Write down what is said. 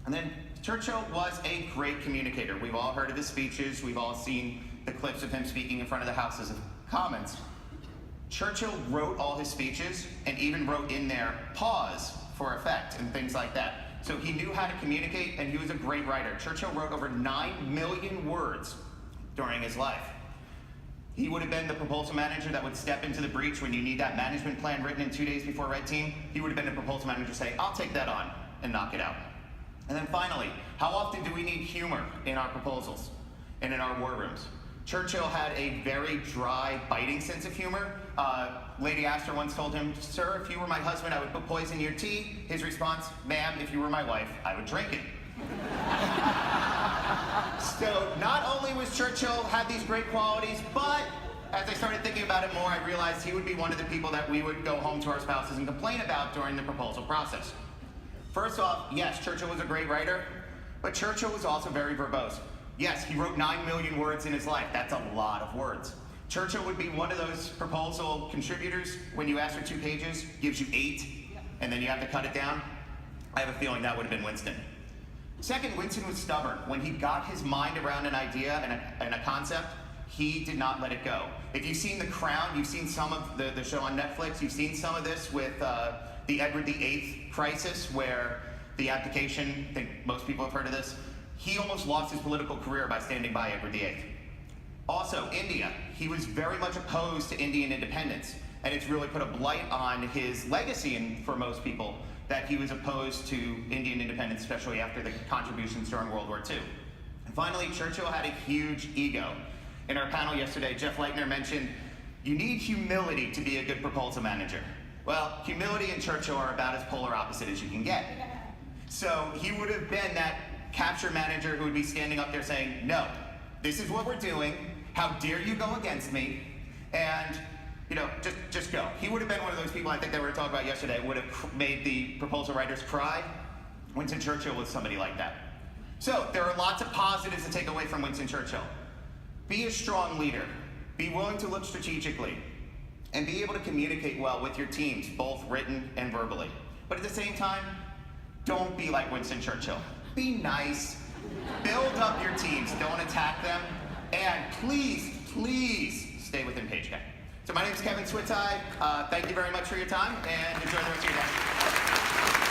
And then Churchill was a great communicator. We've all heard of his speeches. We've all seen the clips of him speaking in front of the Houses of Commons. Churchill wrote all his speeches and even wrote in there pause for effect and things like that. So he knew how to communicate, and he was a great writer. Churchill wrote over 9 million words during his life. He would have been the proposal manager that would step into the breach when you need that management plan written in 2 days before Red Team. He would have been the proposal manager say, I'll take that on and knock it out. And then finally, how often do we need humor in our proposals and in our war rooms? Churchill had a very dry, biting sense of humor. Lady Astor once told him, sir, if you were my husband, I would put poison in your tea. His response, ma'am, if you were my wife, I would drink it. So not only was Churchill had these great qualities, but as I started thinking about it more, I realized he would be one of the people that we would go home to our spouses and complain about during the proposal process. First off, yes, Churchill was a great writer, but Churchill was also very verbose. Yes, he wrote 9 million words in his life. That's a lot of words. Churchill would be one of those proposal contributors, when you ask for 2 pages, gives you 8, and then you have to cut it down. I have a feeling that would have been Winston. Second, Winston was stubborn. When he got his mind around an idea and a concept, he did not let it go. If you've seen The Crown, you've seen some of the show on Netflix, you've seen some of this with the Edward VIII crisis, where the abdication, I think most people have heard of this, he almost lost his political career by standing by Edward VIII. Also, India. He was very much opposed to Indian independence, and it's really put a blight on his legacy for most people that he was opposed to Indian independence, especially after the contributions during World War II. And finally, Churchill had a huge ego. In our panel yesterday, Jeff Leitner mentioned, you need humility to be a good proposal manager. Well, humility and Churchill are about as polar opposite as you can get. So he would have been that capture manager who would be standing up there saying, no, this is what we're doing, how dare you go against me, and just go. He would have been one of those people, I think that we were talking about yesterday, would have made the proposal writers cry. Winston Churchill was somebody like that. So there are lots of positives to take away from Winston Churchill. Be a strong leader. Be willing to look strategically. And be able to communicate well with your teams, both written and verbally. But at the same time, don't be like Winston Churchill. Be nice. Build up your teams. Don't attack them. And please, please stay within page count. So my name is Switaj. Thank you very much for your time, and enjoy the rest of your day.